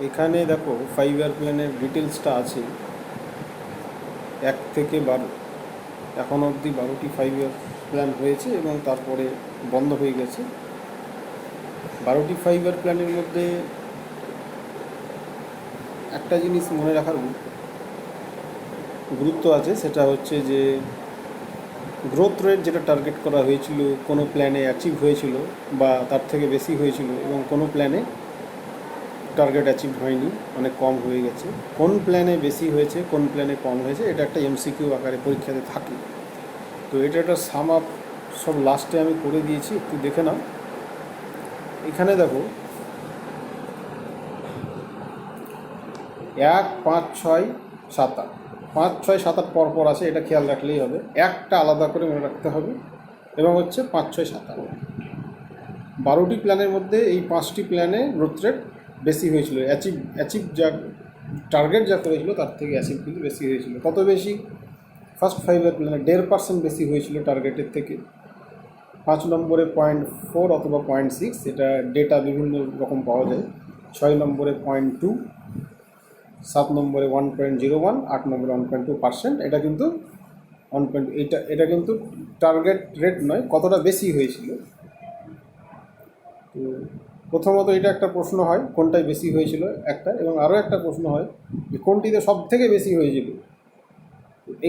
এখানে দেখো 5 ইয়ার প্ল্যানের ডিটেলসটা আছে 1 থেকে 12। এখন অবধি 12টি 5 ইয়ার প্ল্যান হয়েছে এবং তারপরে বন্ধ হয়ে গেছে। 12টি 5 ইয়ার প্ল্যানের মধ্যে একটা জিনিস মনে রাখার গুরুত্ব আছে, সেটা হচ্ছে যে গ্রোথ রেট যেটা টার্গেট করা হয়েছিল কোনো প্ল্যানে অ্যাচিভ হয়েছিল বা তার থেকে বেশি হয়েছিল, এবং কোনো প্ল্যানে টার্গেট অ্যাচিভ হয়নি, অনেক কম হয়ে গেছে। কোন প্ল্যানে বেশি হয়েছে, কোন প্ল্যানে কম হয়েছে, এটা একটা এমসিকিউ আকারে পরীক্ষাতে থাকে। তো এটা একটা সাম আপ সব লাস্টে আমি করে দিয়েছি, একটু দেখে নাও। এখানে দেখো 1, 5, 6, 7, 8, 5, 6, 7, 8 পরপর আছে, এটা খেয়াল রাখলেই হবে। একটা আলাদা করে মনে রাখতে হবে, এবং হচ্ছে 5, 6, 7, 8। 12টি প্ল্যানের মধ্যে এই 5টি প্ল্যানে গ্রোথ রেট বেশি হয়েছিল, অ্যাচিভ যা টার্গেট যা করেছিল তার থেকে অ্যাচিভ কিন্তু বেশি হয়েছিল। কত বেশি? ফার্স্ট 5 ইয়ার প্ল্যানে 1.5% বেশি হয়েছিল টার্গেটের থেকে। 5 নম্বরে 0.4 অথবা 0.6, এটা ডেটা বিভিন্ন রকম পাওয়া যায়। 6 নম্বরে 0.2, 7 নম্বরে 1.01, 8 নম্বরে 1.2%। এটা কিন্তু এটা কিন্তু টার্গেট রেট নয়, কতটা বেশি হয়েছিল। তো প্রথমত এটা একটা প্রশ্ন হয়, কোনটায় বেশি হয়েছিল একটা, এবং আরও একটা প্রশ্ন হয় যে কোনটিতে সব থেকে বেশি হয়েছিল।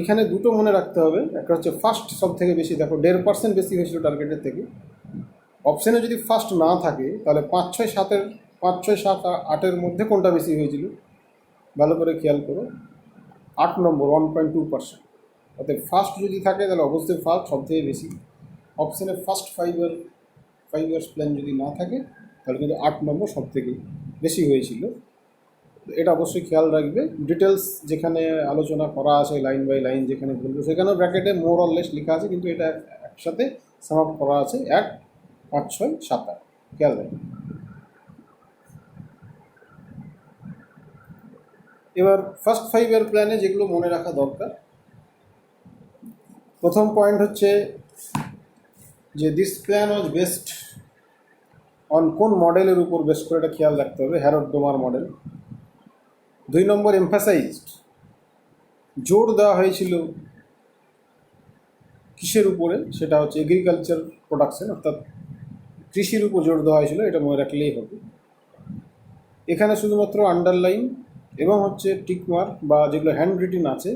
এখানে দুটো মনে রাখতে হবে, একটা হচ্ছে ফার্স্ট সব থেকে বেশি, দেখো 1.5% বেশি হয়েছিল টার্গেটের থেকে। অপশানে যদি ফার্স্ট না থাকে তাহলে 5, 6, 7-এর 5, 6, 7, 8-এর মধ্যে কোনটা বেশি হয়েছিল ভালো করে খেয়াল করো। 8 নম্বর 1.2%। অর্থাৎ ফার্স্ট যদি থাকে তাহলে অবশ্যই ফার্স্ট সব থেকে বেশি। অপশানে ফার্স্ট 5 ইয়ার্স প্ল্যান যদি না থাকে তাহলে কিন্তু 8 নম্বর সব থেকে বেশি হয়েছিল। এটা অবশ্যই খেয়াল রাখবে। ডিটেলস যেখানে আলোচনা করা আছে লাইন বাই লাইন যেখানে বলবো, সেখানেও ব্র্যাকেটে মোর অর লেস লেখা আছে, কিন্তু এটা একসাথে সাম আপ করা আছে 1, 5, 6, 7, 8। খেয়াল রাখবে। এবার ফার্স্ট 5 ইয়ার প্ল্যানে যেগুলো মনে রাখা দরকার, প্রথম পয়েন্ট হচ্ছে যে this plan was based on কোন মডেলের উপর বেস করে, এটা খেয়াল রাখতে হবে, হ্যারড ডোমার মডেল। 2 নম্বর এমফাসাইজড, জোর দেওয়া হয়েছিল কিসের উপরে, সেটা হচ্ছে এগ্রিকালচার প্রোডাকশন, অর্থাৎ কৃষির উপর জোর দেওয়া হয়েছিল, এটা মনে রাখলেই হবে। এখানে শুধুমাত্র আন্ডারলাইন এবং হচ্ছে টিকমার্ক বা যেগুলো হ্যান্ড রিটিন আছে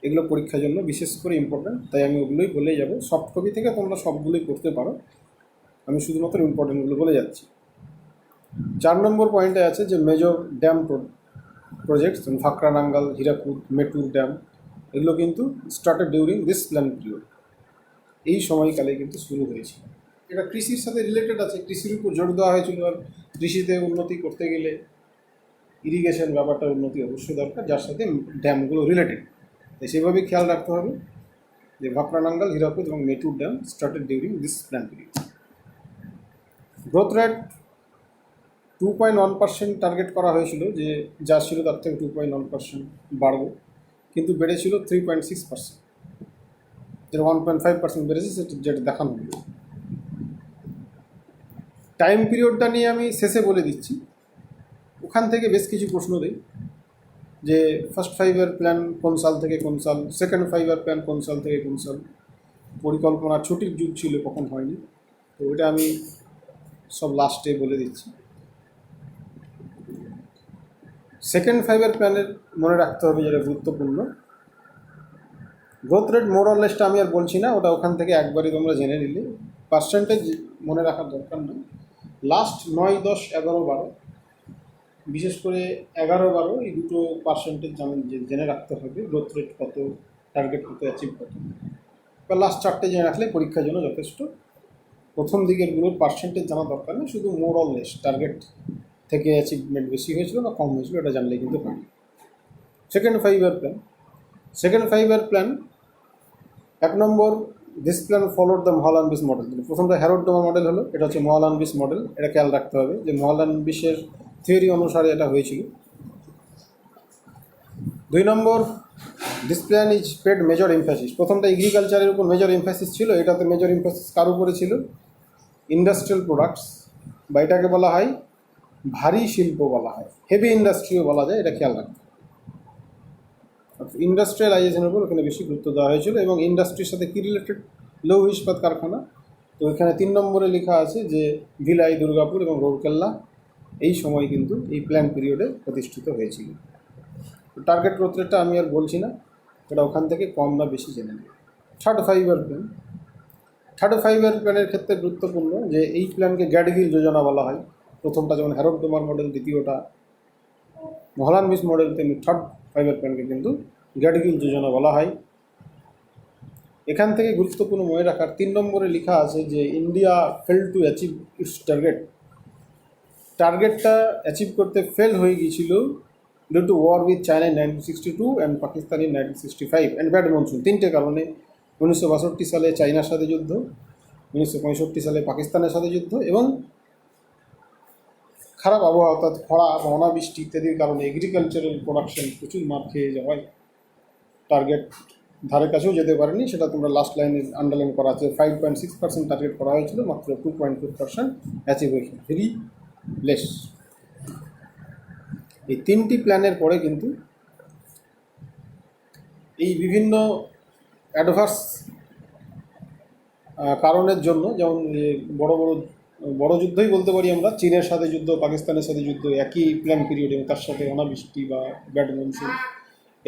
এগুলো পরীক্ষার জন্য বিশেষ করে ইম্পর্ট্যান্ট, তাই আমি ওগুলোই বলে যাব। সফট কপি থেকে তোমরা সবগুলোই করতে পারো, আমি শুধুমাত্র ইম্পর্টেন্টগুলো বলে যাচ্ছি। 4 নম্বর পয়েন্টে আছে যে major dam projects, Bhakra Nangal, Hirakud, Mettur dam, এগুলো কিন্তু started during this plan period, এই সময়কালে কিন্তু শুরু হয়েছিল। এটা কৃষির সাথে রিলেটেড আছে, কৃষির উপর জোর দেওয়া হয়েছিল। আর কৃষিতে উন্নতি করতে গেলে ইরিগেশন ব্যাপারটা উন্নতি অবশ্যই দরকার, যার সাথে ড্যামগুলো রিলেটেড, তাই সেভাবেই খেয়াল রাখতে হবে যে ভাকরানাঙ্গাল, হীরাকুদ এবং Mettur dam started during this plan period. Growth rate 2.1% target করা হয়েছিল, যে যা ছিল তার থেকে 2.1% বাড়বে, কিন্তু বেড়েছিল 3.6%, যেটা 1.5% বেড়েছে, সেটা যেটা দেখানো হলো। টাইম পিরিয়ডটা নিয়ে আমি শেষে বলে দিচ্ছি, ওখান থেকে বেশ কিছু প্রশ্ন দেই যে ফার্স্ট 5 ইয়ার প্ল্যান কোন সাল থেকে কোন সাল, সেকেন্ড 5 ইয়ার প্ল্যান কোন সাল থেকে কোন সাল, পরিকল্পনা ছুটির যুগ ছিল কখন হয়নি, তো ওটা আমি সব লাস্টে বলে দিচ্ছি। সেকেন্ড 5 ইয়ার প্ল্যানের মনে রাখতে হবে যেটা গুরুত্বপূর্ণ, গ্রোথ রেট মোর অর লেসটা আমি আর বলছি না, ওটা ওখান থেকে একবারই তোমরা জেনে নিলে, পার্সেন্টেজ মনে রাখার দরকার নেই। লাস্ট 9, 10, 11, 12, বিশেষ করে 11, 12 এই দুটো পার্সেন্টেজ জেনে রাখতে হবে, গ্রোথ রেট কত, টার্গেট কত, অ্যাচিভ কত, বা লাস্ট 4টে জেনে রাখলে পরীক্ষার জন্য যথেষ্ট। প্রথম দিকেরগুলোর পার্সেন্টেজ জানা দরকার নেই, শুধু মোর অর লেস টার্গেট থেকে অ্যাচিভমেন্ট বেশি হয়েছিল না কম হয়েছিল এটা জানলে কিন্তু হয়। Second 5 year plan, second 5 year plan 1 number, this plan followed the Mahalanobis model. প্রথমটা হ্যারড ডোমার মডেল হলো, এটা হচ্ছে মহলানবিশ মডেল, এটা খেয়াল রাখতে হবে যে মহলানবিশের থিওরি অনুসারে এটা হয়েছিল। 2 number, this plan is paid major emphasis, প্রথমটা এগ্রিকালচারের উপর মেজর এমফ্যাসিস ছিল, এটাতে মেজর এমফ্যাসিস কার উপরে ছিল, ইন্ডাস্ট্রিয়াল প্রোডাক্টস, বা এটাকে বলা হয় ভারী শিল্প বলা হয়, হেভি ইন্ডাস্ট্রিও বলা যায়, এটা খেয়াল রাখতে হবে। ইন্ডাস্ট্রিয়ালাইজেশনের উপর ওখানে বেশি গুরুত্ব দেওয়া হয়েছিল। এবং ইন্ডাস্ট্রির সাথে কী রিলেটেড? লৌহ ইস্পাত কারখানা। তো এখানে 3 নম্বরে লেখা আছে যে ভিলাই, দুর্গাপুর এবং রৌরকেল্লা এই সময় কিন্তু এই প্ল্যান পিরিয়ডে প্রতিষ্ঠিত হয়েছিল। টার্গেট গ্রোথ রেটটা আমি আর বলছি না, এটা ওখান থেকে কম না বেশি জেনে নেবে। Third 5 year plan. থার্ড 5 ইয়ার প্ল্যানের ক্ষেত্রে গুরুত্বপূর্ণ যে এই প্ল্যানকে গ্যাডগিল যোজনা বলা হয়। প্রথমটা যেমন হ্যারল্ড ডোমার মডেল, দ্বিতীয়টা মহলানবিশ মডেল, তেমনি থার্ড 5 ইয়ার প্ল্যানকে কিন্তু গ্যাডগিল যোজনা বলা হয়। এখান থেকে গুরুত্বপূর্ণ মনে রাখার 3 নম্বরে লেখা আছে যে India fail to achieve its target. টার্গেটটা অ্যাচিভ করতে ফেল হয়ে গিয়েছিল due to war with China in 1962 and Pakistan in 1965 and bad monsoon. 3টে কারণে। 1962 সালে চায়নার সাথে যুদ্ধ, 1965 সালে পাকিস্তানের সাথে যুদ্ধ এবং খারাপ আবহাওয়া অর্থাৎ খরা বা অনাবৃষ্টি ইত্যাদির কারণে এগ্রিকালচারাল প্রোডাকশন প্রচুর মার খেয়ে যাওয়ায় টার্গেট ধারে কাছেও যেতে পারেনি। সেটা তোমরা লাস্ট লাইনে আন্ডারলাইন করা আছে। 5.6% টার্গেট করা হয়েছিল, মাত্র 2.4% অ্যাচিভ হয়েছিল, ভেরি লেস। এই 3টি প্ল্যানের পরে কিন্তু এই বিভিন্ন অ্যাডভার্স কারণের জন্য, যেমন বড় বড় বড় যুদ্ধই বলতে পারি আমরা, চীনের সাথে যুদ্ধ, পাকিস্তানের সাথে যুদ্ধ একই প্ল্যান পিরিয়ড এবং তার সাথে অনাবৃষ্টি বা ব্যাড মনসুন,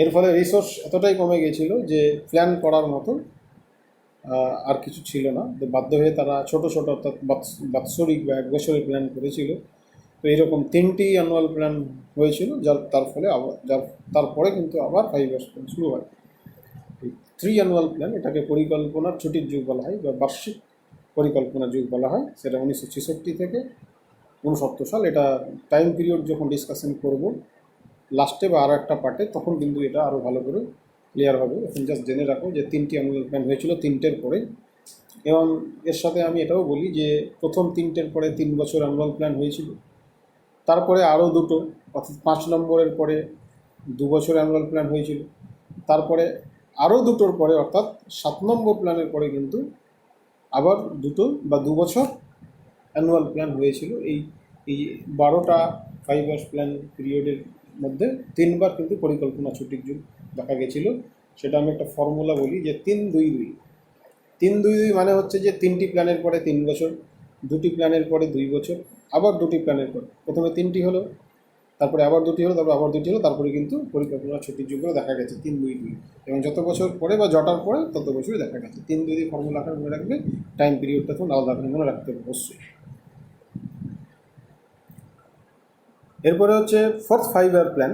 এর ফলে রিসোর্স এতটাই কমে গিয়েছিল যে প্ল্যান করার মতো আর কিছু ছিল না। তো বাধ্য হয়ে তারা ছোট ছোট অর্থাৎ বাৎসরিক বা 1 বছরের প্ল্যান করেছিল। তো এইরকম 3টি অ্যানুয়াল প্ল্যান হয়েছিল, তারপরে কিন্তু আবার 5 ইয়ার্স প্ল্যান শুরু হয়। 3 অ্যানুয়াল প্ল্যান, এটাকে পরিকল্পনার ছুটির যুগ বলা হয় বা বার্ষিক পরিকল্পনা যুগ বলা হয়। সেটা 1966 থেকে 69 সাল। এটা টাইম পিরিয়ড যখন ডিসকাশন করব লাস্টে বা আরও একটা পার্টে, তখন কিন্তু এটা আরও ভালো করে ক্লিয়ার হবে। এখন জাস্ট জেনে রাখো যে 3টি অ্যানুয়াল প্ল্যান হয়েছিল 3টের পরে। এবং এর সাথে আমি এটাও বলি যে প্রথম 3টের পরে 3 বছর অ্যানুয়াল প্ল্যান হয়েছিল, তারপরে আরও 2টো অর্থাৎ 5 নম্বরের পরে 2 বছর অ্যানুয়াল প্ল্যান হয়েছিল, তারপরে আরও 2টোর পরে অর্থাৎ 7 নম্বর প্ল্যানের পরে কিন্তু আবার 2টো বা 2 বছর অ্যানুয়াল প্ল্যান হয়েছিল। এই 12টা 5 ইয়ার্স প্ল্যান পিরিয়ডের মধ্যে 3বার কিন্তু পরিকল্পনা ছুটির যুগ দেখা গেছিলো। সেটা আমি একটা ফর্মুলা বলি যে 3-2-2। 3-2-2 মানে হচ্ছে যে 3টি প্ল্যানের পরে 3 বছর, 2টি প্ল্যানের পরে 2 বছর, আবার 2টি প্ল্যানের পরে, প্রথমে 3টি হলো, তারপরে আবার 2টি হলো, তারপরে আবার 2টি হলো, তারপরে কিন্তু পরিকল্পনা ছুটির যুগেও দেখা গেছে 3-2-2। এবং যত বছর পরে বা জটার পরে তত বছরই দেখা গেছে। 3-2-2 ফর্মুলাটা মনে রাখবে, টাইম পিরিয়ডটা তখন আলাদা করে মনে রাখতে হবে অবশ্যই। এরপরে হচ্ছে 4th 5 year plan.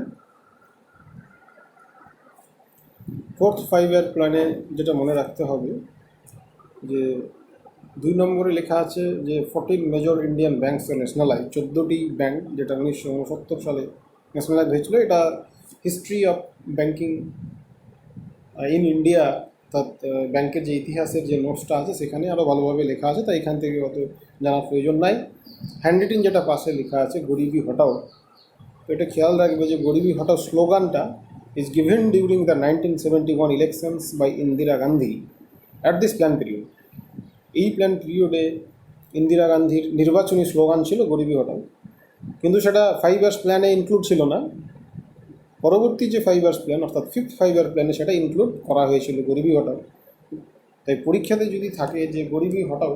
4th 5 year প্ল্যানে যেটা মনে রাখতে হবে যে 2 নম্বরে লেখা আছে যে 14 মেজর ইন্ডিয়ান ব্যাঙ্কস ন্যাশনালাইজ। 14টি ব্যাঙ্ক যেটা 1969 সালে ন্যাশনালাইজ হয়েছিল। এটা history of banking in India, অর্থাৎ ব্যাংকের যে ইতিহাসের যে নোটসটা আছে সেখানে আরও ভালোভাবে লেখা আছে, তাই এখান থেকে অত জানার প্রয়োজন নাই। হ্যান্ডরিটিন যেটা পাশে লেখা আছে গরিবি হটাও, তো এটা খেয়াল রাখবে যে গরিবি হটাও স্লোগানটা is given during the 1971 elections by Indira Gandhi at this plan period. এই প্ল্যান পিরিয়ডে ইন্দিরা গান্ধীর নির্বাচনী স্লোগান ছিল গরিবি হটাও, কিন্তু সেটা 5 ইয়ার্স প্ল্যানে ইনক্লুড ছিল না। পরবর্তী যে 5 ইয়ার্স প্ল্যান অর্থাৎ 5th 5 ইয়ার প্ল্যানে সেটা ইনক্লুড করা হয়েছিল গরিবি হটাও। তাই পরীক্ষাতে যদি থাকে যে গরিবি হটাও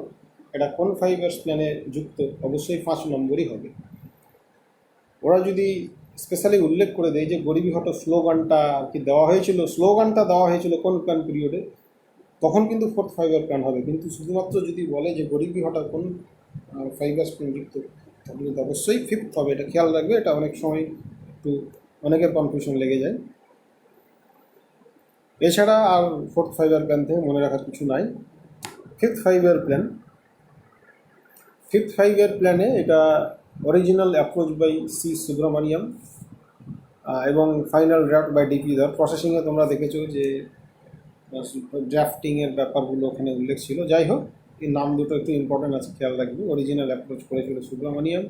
এটা কোন 5 ইয়ার্স প্ল্যানে যুক্ত, অবশ্যই 5 নম্বরই হবে। ওরা যদি স্পেশালি উল্লেখ করে দেয় যে গরিবি হটাও স্লোগানটা কি দেওয়া হয়েছিল, স্লোগানটা দেওয়া হয়েছিল কোন প্ল্যান পিরিয়ডে, তখন কিন্তু 4th 5 ইয়ার প্ল্যান হবে। কিন্তু শুধুমাত্র যদি বলে যে গরিবি হটাও কোন 5 ইয়ার্স প্ল্যান যুক্ত, তাহলে কিন্তু অবশ্যই 5th হবে। এটা খেয়াল রাখবে, এটা অনেক সময় একটু অনেকের কনফিউশন লেগে যায়। এছাড়া আর 4th 5 ইয়ার প্ল্যান থেকে মনে রাখার কিছু নাই। 5th 5 year plan, 5th 5 year প্ল্যানে এটা original approach by C Subramaniam এবং ফাইনাল ড্রাফট বাই ডিপি ধর। প্রসেসিংয়ে তোমরা দেখেছো যে ড্রাফটিংয়ের ব্যাপারগুলো ওখানে উল্লেখ ছিল। যাই হোক, এই নাম দুটো একটু ইম্পর্টেন্ট আছে, খেয়াল রাখবে। অরিজিনাল অ্যাপ্রোচ করেছিল সুব্রমণিয়াম,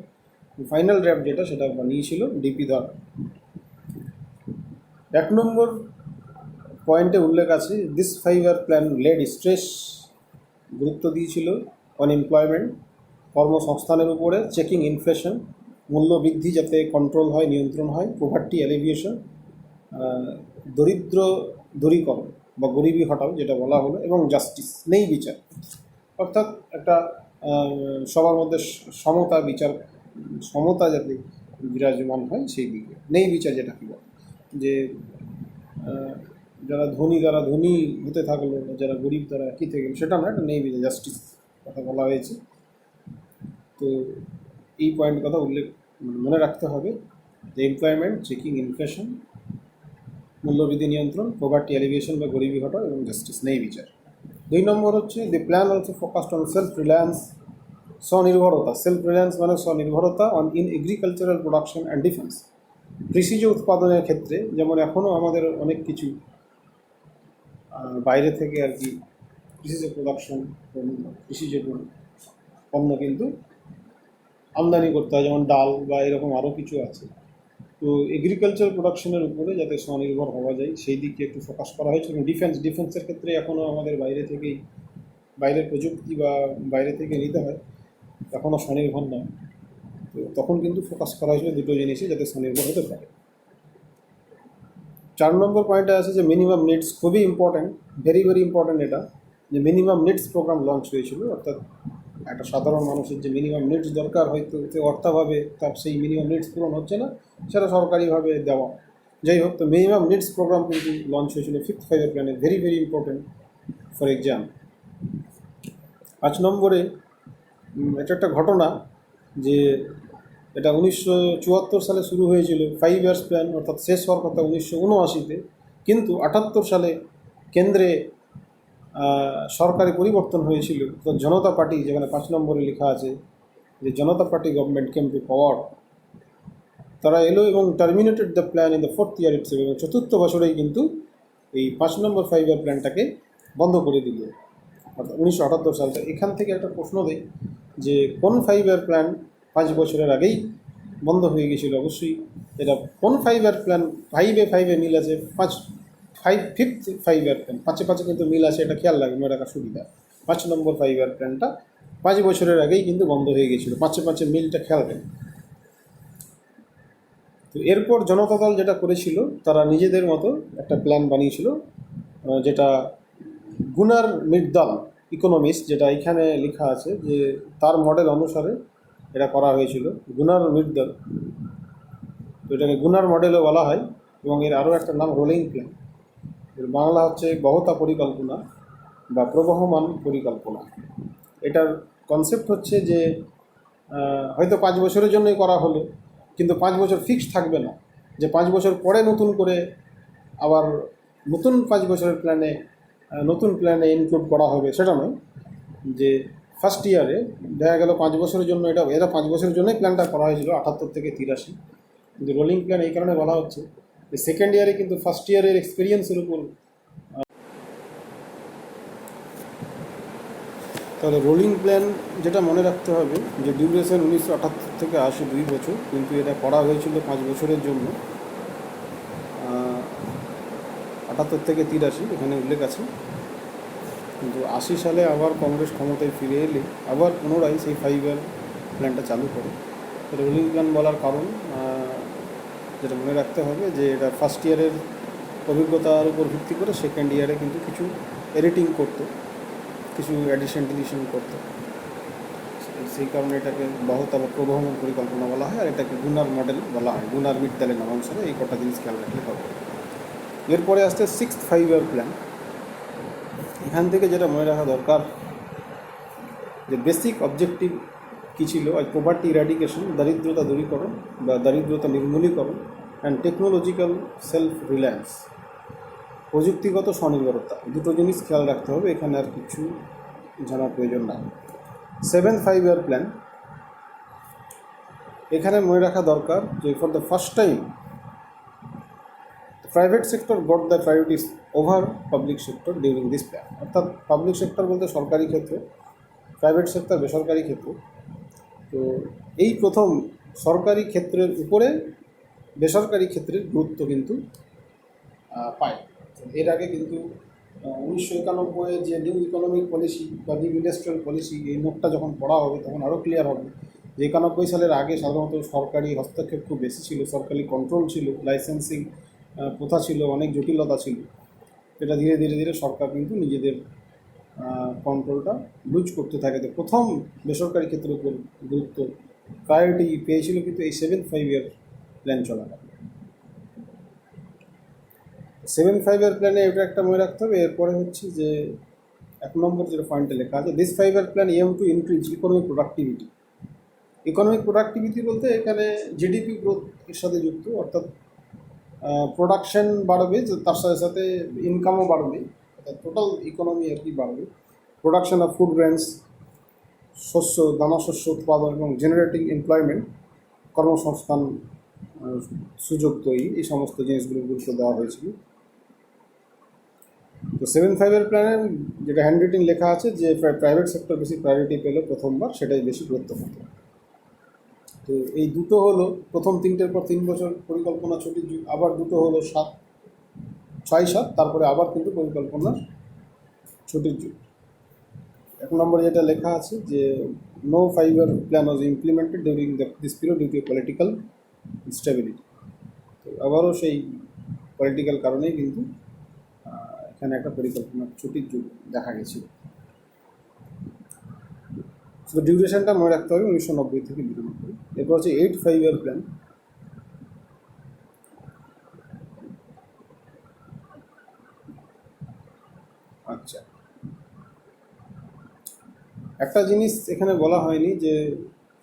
ফাইনাল ড্রাফট যেটা সেটা বানিয়েছিল ডিপি ধর। 1 নম্বর পয়েন্টে উল্লেখ আছে this 5 year plan led stress, গুরুত্ব দিয়েছিল অন এমপ্লয়মেন্ট, কর্মসংস্থানের উপরে, চেকিং ইনফ্লেশন মূল্য বৃদ্ধি যাতে কন্ট্রোল হয়, নিয়ন্ত্রণ হয়, পভার্টি অ্যালিভিয়েশন, দরিদ্র দূরীকরণ বা গরিবি হটাও যেটা বলা হলো, এবং জাস্টিস, নেই বিচার, অর্থাৎ একটা সবার মধ্যে সমতা বিচার, সমতা যাতে বিরাজমান হয় সেই দিকে। নেই বিচার যেটা কি বলে, যে যারা ধনী তারা ধনী হতে থাকলো, যারা গরিব তারা কী থেকে, সেটা না, এটা নেই বিচার, জাস্টিস কথা বলা হয়েছে। তো এই পয়েন্ট কথা মনে রাখতে হবে যে এমপ্লয়মেন্ট, চেকিং, ইনফ্লেশন, মূল্যবৃদ্ধি নিয়ন্ত্রণ, পভার্টি অ্যালিভিয়েশন বা গরিবি হটাও, এবং জাস্টিস, নেই বিচার। 2 নম্বর হচ্ছে the plan also focused on self reliance, স্বনির্ভরতা। সেলফ রিলায়েন্স মানে স্বনির্ভরতা on in agricultural production and defence. কৃষিজ উৎপাদনের ক্ষেত্রে যেমন এখনও আমাদের অনেক কিছু বাইরে থেকে আর কি কৃষিজ প্রোডাকশন, কৃষিজ পণ্য কিন্তু আমদানি করতে হয়, যেমন ডাল বা এরকম আরও কিছু আছে। তো এগ্রিকালচার প্রোডাকশনের উপরে যাতে স্বনির্ভর হওয়া যায় সেই দিকে একটু ফোকাস করা হয়েছে। এবং ডিফেন্সের ক্ষেত্রে এখনও আমাদের বাইরের প্রযুক্তি বা বাইরে থেকে নিতে হয়, এখনও স্বনির্ভর নয়। তো তখন কিন্তু ফোকাস করা হয়েছিল দুটো জিনিসই যাতে স্বনির্ভর হতে পারে। 4 নম্বর পয়েন্টে আছে যে মিনিমাম নিডস, খুবই ইম্পর্ট্যান্ট, ভেরি ভেরি ইম্পর্ট্যান্ট এটা, যে মিনিমাম নিডস প্রোগ্রাম লঞ্চ হয়েছিল। অর্থাৎ একটা সাধারণ মানুষের যে মিনিমাম নিডস দরকার, হয়তো অর্থাভাবে তার সেই মিনিমাম নিডস পূরণ হচ্ছে না, সেটা সরকারিভাবে দেওয়া, যাই হোক। তো মিনিমাম নিডস প্রোগ্রাম কিন্তু লঞ্চ হয়েছিল 5th ফাইভ-ইয়ার প্ল্যানে, very very important for exam. 5 নম্বরে এটা একটা ঘটনা যে এটা 1974 সালে শুরু হয়েছিল 5 ইয়ার্স প্ল্যান, অর্থাৎ শেষ হওয়ার কথা 1979-তে, কিন্তু 78 সালে কেন্দ্রে সরকারি পরিবর্তন হয়েছিল। তো জনতা পার্টি, যেখানে 5 নম্বরে লেখা আছে যে জনতা পার্টি গভর্নমেন্ট কেম টু পাওয়ার, তারা এলো এবং terminated the plan in the 4th year itself, এবং 4th বছরেই কিন্তু এই 5 নম্বর 5 ইয়ার প্ল্যানটাকে বন্ধ করে দিল, অর্থাৎ 1978 সালটা। এখান থেকে একটা প্রশ্ন দেয় যে কোন 5 ইয়ার প্ল্যান 5 বছরের আগেই বন্ধ হয়ে গেছিল? অবশ্যই এটা কোন 5 ইয়ার প্ল্যান, 5-এ মিল আছে, 5th 5 ইয়ার প্ল্যান, 5-এ কিন্তু মিল আছে, এটা খেয়াল রাখবে, মনে রাখার সুবিধা। 5 নম্বর 5 ইয়ার প্ল্যানটা 5 বছরের আগেই কিন্তু বন্ধ হয়ে গেছিলো, 5-এ মিলটা খেয়াল রাখবে। তো এরপর জনতা দল যেটা করেছিল, তারা নিজেদের মতো একটা প্ল্যান বানিয়েছিল, যেটা গুনার মির্দাল ইকোনমিস্ট, যেটা এখানে লেখা আছে যে তার মডেল অনুসারে এটা করা হয়েছিল, গুনার মির্দাল। তো এটাকে গুনার মডেলও বলা হয়, এবং এর আরও একটা নাম রোলিং প্ল্যান। এর বাংলা হচ্ছে বহতা পরিকল্পনা বা প্রবহমান পরিকল্পনা। এটার কনসেপ্ট হচ্ছে যে হয়তো 5 বছরের জন্যই করা হলো, কিন্তু 5 বছর ফিক্সড থাকবে না, যে 5 বছর পরে নতুন করে আবার নতুন 5 বছরের নতুন প্ল্যানে ইনক্লুড করা হবে, সেটা নয়। যে ফার্স্ট ইয়ারে দেখা গেল 5 বছরের জন্য এরা 5 বছরের জন্যই প্ল্যানটা করা হয়েছিল 78 থেকে 83, কিন্তু রোলিং প্ল্যান এই কারণে বলা হচ্ছে যে সেকেন্ড ইয়ারে কিন্তু ফার্স্ট ইয়ারের এক্সপিরিয়েন্সের উপর। তাহলে রোলিং প্ল্যান যেটা মনে রাখতে হবে যে ডিউরেশন 1978 থেকে 80, 2 বছর, কিন্তু এটা করা হয়েছিল 5 বছরের জন্য, 78 থেকে 83 এখানে উল্লেখ আছে। কিন্তু 80 সালে আবার কংগ্রেস ক্ষমতায় ফিরে এলে আবার পুনরায় সেই 5 ইয়ার প্ল্যানটা চালু করে। রোলিং প্ল্যান বলার কারণ যেটা মনে রাখতে হবে যে এটা ফার্স্ট ইয়ারের অভিজ্ঞতার উপর ভিত্তি করে সেকেন্ড ইয়ারে কিন্তু কিছু এডিটিং করতো, কিছু ডিলিশন করতো, সেই কারণে এটাকে বহতা বা প্রবহমান পরিকল্পনা বলা হয়, আর এটাকে গুনার মডেল বলা হয়, গুনার মির্দালের নাম অনুসারে। এই কটা জিনিস খেয়াল রাখলে হবে। এরপরে আসছে 6th 5 ইয়ার প্ল্যান। এখান থেকে যেটা মনে রাখা দরকার যে বেসিক অবজেক্টিভ কী ছিল, আর পভার্টি ইরাডিকেশন, দারিদ্রতা দূরীকরণ বা দারিদ্রতা নির্মূলীকরণ, অ্যান্ড টেকনোলজিক্যাল সেলফ রিলায়েন্স, প্রযুক্তিগত স্বনির্ভরতা। দুটো জিনিস খেয়াল রাখতে হবে, এখানে আর কিছু জানার প্রয়োজন নাই। 7th 5 ইয়ার প্ল্যান, এখানে মনে রাখা দরকার যে for the first time private sector got the priorities over public sector during this plan. অর্থাৎ পাবলিক সেক্টর বলতে সরকারি ক্ষেত্র, প্রাইভেট সেক্টর বেসরকারি ক্ষেত্র। তো এই প্রথম সরকারি ক্ষেত্রের উপরে বেসরকারি ক্ষেত্রের গুরুত্ব কিন্তু পায়। এর আগে কিন্তু 1991 যে নিউ ইকোনমিক পলিসি বা নিউ ইন্ডাস্ট্রিয়াল পলিসি, এই নোটটা যখন পড়া হবে তখন আরও ক্লিয়ার হবে যে 91 সালের আগে সাধারণত সরকারি হস্তক্ষেপ খুব বেশি ছিল, সরকারি কন্ট্রোল ছিল, লাইসেন্সিং প্রথা ছিল, অনেক জটিলতা ছিল। এটা ধীরে ধীরে ধীরে সরকার কিন্তু নিজেদের কন্ট্রোলটা লুজ করতে থাকে। তো প্রথম বেসরকারি ক্ষেত্রের উপর গুরুত্ব প্রায়োরিটি পেয়েছিল কিন্তু এই 7-5 ইয়ার প্ল্যান চলাকালীন। 7-5 ইয়ার প্ল্যানে এটা একটা মনে রাখতে হবে। এরপরে হচ্ছে যে 1 নম্বর যেটা পয়েন্টে লেখা আছে, this 5 year plan aim to increase economic productivity. Economic productivity বলতে এখানে জিডিপি গ্রোথ এর সাথে যুক্ত, অর্থাৎ প্রোডাকশন বাড়বে, তার সাথে সাথে ইনকামও বাড়বে, অর্থাৎ টোটাল ইকোনমি আর কি বাড়বে। প্রোডাকশন অফ ফুড গ্রেনস, শস্য দানা শস্য উৎপাদন এবং জেনারেটিং এমপ্লয়মেন্ট, কর্মসংস্থান সুযোগ তৈরি, এই সমস্ত জিনিসগুলো গুরুত্ব দেওয়া হয়েছিল। তো 7-5 ইয়ার প্ল্যানে যেটা হ্যান্ড রিটিং লেখা আছে যে প্রাইভেট সেক্টর বেশি প্রায়োরিটি পেল প্রথমবার, সেটাই বেশি গুরুত্বপূর্ণ। তো এই দুটো হলো প্রথম 3টের পর 3 বছর পরিকল্পনা ছুটির যুগ, আবার দুটো হলো 6-7, তারপরে আবার কিন্তু পরিকল্পনা ছুটির যুগ। 1 নম্বরে যেটা লেখা আছে যে no 5 year plan was implemented during this period due to political instability. তো আবারও সেই পলিটিক্যাল কারণেই কিন্তু এখানে একটা পরিকল্পনা ছুটির যুগ দেখা গেছিল। তো ডিউরেশনটা মনে রাখতে হবে 1990 থেকে 92। এরপর হচ্ছে 8-5 ইয়ার প্ল্যান। আচ্ছা, একটা জিনিস এখানে বলা হয়নি যে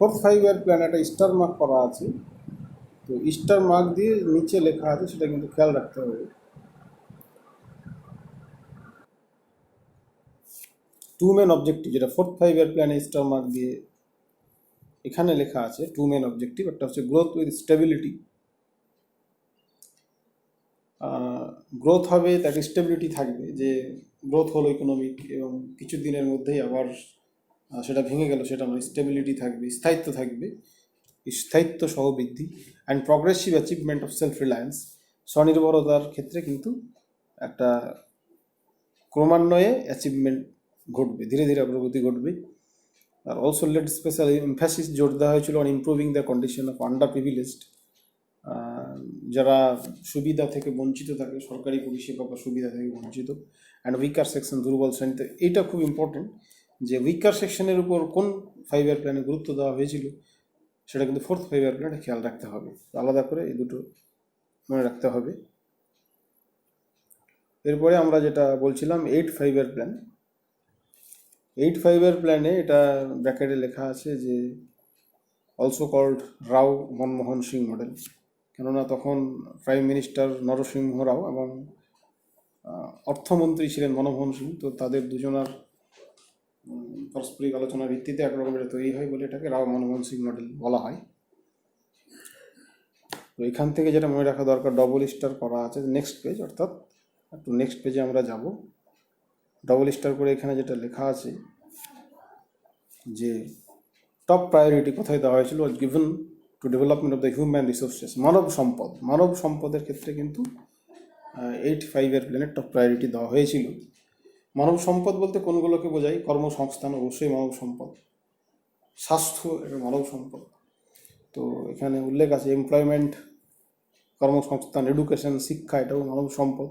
4-5 ইয়ার প্ল্যান একটা স্টার মার্ক করা আছে। তো স্টার মার্ক দিয়ে নিচে লেখা আছে, সেটা কিন্তু খেয়াল রাখতে হবে। 2 মেন অবজেক্টিভ, যেটা 4-5 ইয়ার প্ল্যানে স্টার মার্ক দিয়ে এখানে লেখা আছে 2 মেন অবজেক্টিভ। একটা হচ্ছে গ্রোথ উইথ স্টেবিলিটি, গ্রোথ হবে তার স্টেবিলিটি থাকবে, যে গ্রোথ হলো ইকোনমিক এবং কিছু দিনের মধ্যেই আবার সেটা ভেঙে গেল, সেটা মানে স্টেবিলিটি থাকবে, স্থায়িত্ব থাকবে, স্থায়িত্ব সহ বৃদ্ধি। And progressive achievement of self reliance, স্বনির্ভরতার ক্ষেত্রে কিন্তু একটা ক্রমান্বয়ে অ্যাচিভমেন্ট ঘটবে, ধীরে ধীরে অগ্রগতি ঘটবে। আর অলসো লেট স্পেশাল এমফ্যাসিস জোর দেওয়া হয়েছিল on improving the condition of under privileged, যারা সুবিধা থেকে বঞ্চিত থাকে, সরকারি পরিষেবা বা সুবিধা থেকে বঞ্চিত। অ্যান্ড উইকার সেকশন, দুর্বল শ্রেণীতে। এইটা খুব ইম্পর্টেন্ট যে উইকার সেকশনের উপর কোন 5 ইয়ার প্ল্যানে গুরুত্ব দেওয়া হয়েছিল, সেটা কিন্তু 4-5 ইয়ার প্ল্যানে খেয়াল রাখতে হবে। আলাদা করে এই দুটো মনে রাখতে হবে। এরপরে আমরা যেটা বলছিলাম 8-5 ইয়ার প্ল্যান। 8-5 ইয়ার প্ল্যানে এটা ব্র্যাকেটে লেখা আছে যে অলসো কল্ড রাও মনমোহন সিং মডেল, কেননা তখন প্রাইম মিনিস্টার নরসিংহ রাও এবং অর্থমন্ত্রী ছিলেন মনমোহন সিং। তো তাদের দুজনার পারস্পরিক আলোচনার ভিত্তিতে একরকম এটা তৈরি হয় বলে এটাকে রাও মনমোহন সিং মডেল বলা হয়। তো এখান থেকে যেটা মনে রাখা দরকার, ডবল স্টার করা আছে নেক্সট পেজ, অর্থাৎ একটু নেক্সট পেজে আমরা যাব। ডবল স্টার করে এখানে যেটা লেখা আছে যে টপ প্রায়োরিটি কোথায় দেওয়া হয়েছিল, was given to development of the human resources, মানব সম্পদ। মানব সম্পদের ক্ষেত্রে কিন্তু 8-5 ইয়ার প্ল্যানের টপ প্রায়োরিটি দেওয়া হয়েছিল। মানব সম্পদ বলতে কোনগুলোকে বোঝায়? কর্মসংস্থান অবশ্যই মানব সম্পদ, স্বাস্থ্য এটা মানব সম্পদ। তো এখানে উল্লেখ আছে এমপ্লয়মেন্ট, কর্মসংস্থান, এডুকেশন, শিক্ষা, এটাও মানব সম্পদ।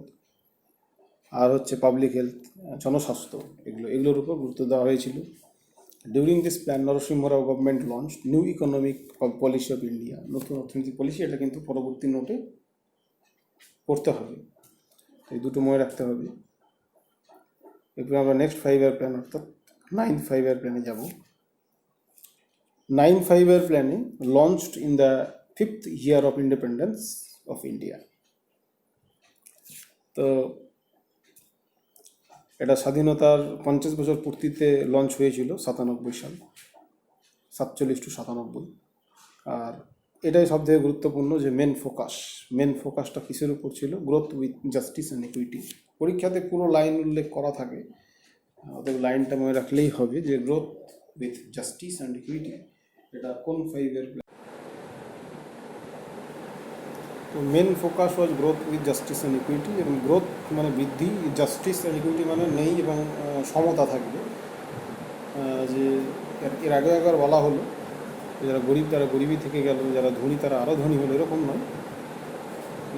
আর হচ্ছে পাবলিক হেলথ, জনস্বাস্থ্য, এগুলোর উপর গুরুত্ব দেওয়া হয়েছিল। During this plan Narasimha Rao government launch new economic policy of India, নতুন অর্থনৈতিক পলিসি। এটা কিন্তু পরবর্তী নোটে পড়তে হবে, এই দুটো মনে রাখতে হবে। এরপরে আমরা নেক্সট 5 ইয়ার প্ল্যান অর্থাৎ 9-5 ইয়ার প্ল্যানে যাব। 9-5 ইয়ার প্ল্যানে launched in the 5th year of independence of India. তো এটা স্বাধীনতার 50 বছর পূর্তিতে লঞ্চ হয়েছিল 97 সাল, 47-97। আর এটাই সবথেকে গুরুত্বপূর্ণ যে মেন ফোকাসটা কিসের উপর ছিল? Growth with justice and equity. পরীক্ষাতে পুরো লাইন উল্লেখ করা থাকে, ওদের লাইনটা মনে রাখলেই হবে যে growth with justice and equity. এটা কোন 5 ইয়ার প্ল্যান? তো main focus was growth with justice and equity. এবং গ্রোথ মানে বৃদ্ধি, জাস্টিস অ্যান্ড ইকুইটি মানে নেই এবং সমতা থাকবে। যে এর আগে একবার বলা হলো যারা গরিব তারা গরিবই থেকে গেল, যারা ধনী তারা আরও ধনী হলো, এরকম নয়।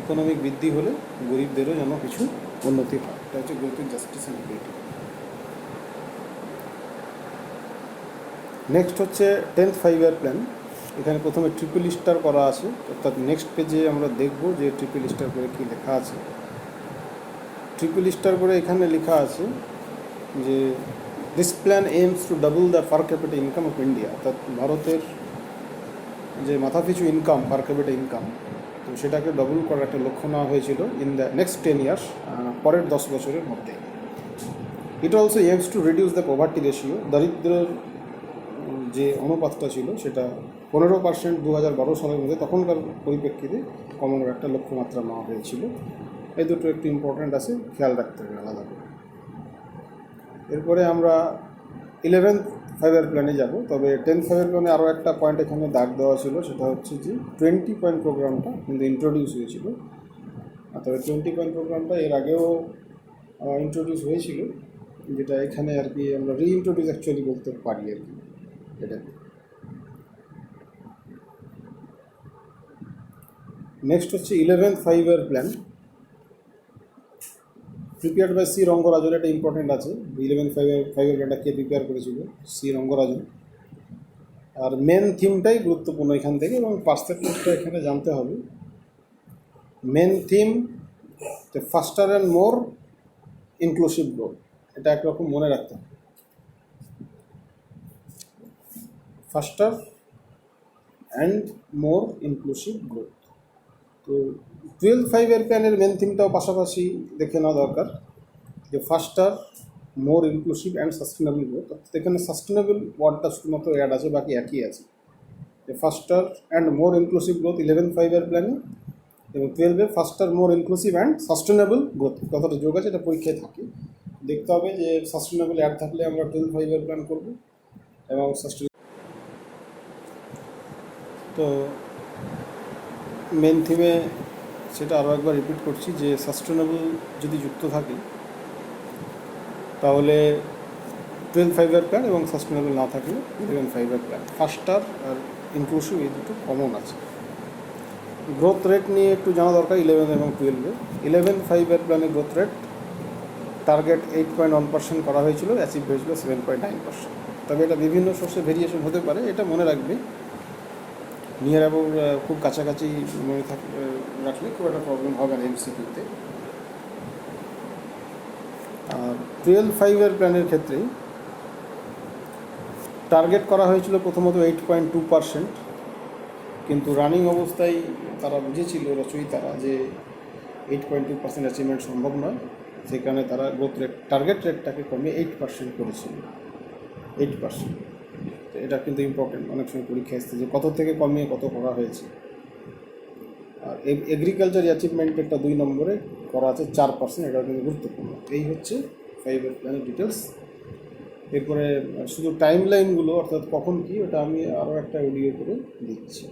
ইকোনমিক বৃদ্ধি হলে গরিবদেরও যেন কিছু উন্নতি হয়, এটা হচ্ছে growth with justice and equity. Next হচ্ছে 10th 5-year প্ল্যান। এখানে প্রথমে ট্রিপল স্টার করা আছে, অর্থাৎ নেক্সট পেজে আমরা দেখব যে ট্রিপল স্টার করে কী লেখা আছে। ট্রিপল স্টার করে এখানে লেখা আছে যে this plan aims to double the per capital income of India, অর্থাৎ ভারতের যে মাথাপিছু ইনকাম, পার ক্যাপিটা ইনকাম, তো সেটাকে ডবল করার একটা লক্ষ্য নেওয়া হয়েছিল ইন দ্য নেক্সট 10 years, পরের 10 বছরের মধ্যে। It also aims to reduce the poverty ratio, দারিদ্র্যের যে অনুপাতটা ছিল সেটা 15% 2012 সালের মধ্যে তখনকার পরিপ্রেক্ষিতে কমানোর একটা লক্ষ্যমাত্রা নেওয়া হয়েছিল। এই দুটো একটু ইম্পর্ট্যান্ট আছে, খেয়াল রাখতে হবে আলাদা করে। এরপরে আমরা 11th 5-year প্ল্যানে যাব, তবে 10th 5-year প্ল্যানে আরও একটা পয়েন্ট এখানে দাগ দেওয়া ছিল, সেটা হচ্ছে যে 20 পয়েন্ট প্রোগ্রামটা কিন্তু ইন্ট্রোডিউস হয়েছিল। তবে 20 পয়েন্ট প্রোগ্রামটা এর আগেও ইন্ট্রোডিউস হয়েছিল, যেটা এখানে আর কি আমরা রিইন্ট্রোডিউস অ্যাকচুয়ালি বলতে পারি আর কি। এটা নেক্সট হচ্ছে 11th 5-year plan, prepared by C Rangarajan. এটা ইম্পর্টেন্ট আছে, 11th 5-year প্ল্যানটা কে প্রিপেয়ার করেছিল, সি রঙ্গরাজন। আর মেন থিমটাই গুরুত্বপূর্ণ এখান থেকে, এবং পার্সপেক্টিভটা এখানে জানতে হবে। Main theme faster and more inclusive growth, এটা একরকম মনে রাখতে হবে, faster and more inclusive growth. তো 12th 5-year প্ল্যানের মেন থিমটাও পাশাপাশি দেখে নেওয়া দরকার, যে ফাস্টার, more inclusive and sustainable growth. অর্থাৎ এখানে সাস্টেনেবল ওয়ার্ডটা শুধুমাত্র অ্যাড আছে, বাকি একই আছে। যে faster and more inclusive growth 11th 5-year প্ল্যানে, এবং 12-এ faster, more inclusive and sustainable growth কতটা যোগ আছে, এটা পরীক্ষায় থাকে। দেখতে হবে যে সাস্টেনেবল অ্যাড থাকলে আমরা 12th 5-year প্ল্যান করব, এবং তো মেন থিমে সেটা আরও একবার রিপিট করছি যে সাস্টেনেবল যদি যুক্ত থাকে তাহলে 12th 5-year প্ল্যান, এবং সাস্টেনেবল না থাকলে 11th 5-year প্ল্যান। ফাস্টার আর ইনক্লুসিভ এই দুটো কমন আছে। গ্রোথ রেট নিয়ে একটু জানা দরকার 11 এবং 12-এ। 11th 5-year প্ল্যানে গ্রোথ রেট টার্গেট 8.1% করা হয়েছিল, অ্যাচিভ হয়েছিল 7.9%। তবে এটা বিভিন্ন সোর্সে ভেরিয়েশন হতে পারে, এটা মনে রাখবে। নিয়ার অ্যাবাউট খুব কাছাকাছি মনে রাখলে খুব একটা প্রবলেম হবে না এমসিকিউতে। আর 12th 5-year প্ল্যানের ক্ষেত্রে টার্গেট করা হয়েছিল প্রথমত 8.2%, কিন্তু রানিং অবস্থায় তারা বুঝেছিল রচয়িতারা যে 8.2% অ্যাচিভমেন্ট সম্ভব নয়, সেখানে তারা গ্রোথ রেট, টার্গেট রেটটাকে কমিয়ে 8% করেছিল। 8%, তো এটা কিন্তু ইম্পর্টেন্ট, অনেক সময় পরীক্ষা আসছে যে কত থেকে কমিয়ে কত করা হয়েছে। আর এগ্রিকালচার অ্যাচিভমেন্টেরটা 2 নম্বরে করা আছে 4%, এটা কিন্তু গুরুত্বপূর্ণ। এই হচ্ছে 5-year প্ল্যানের ডিটেলস। এরপরে শুধু টাইম লাইনগুলো, অর্থাৎ কখন কী, ওটা আমি আরও একটা ভিডিও করে দিচ্ছি।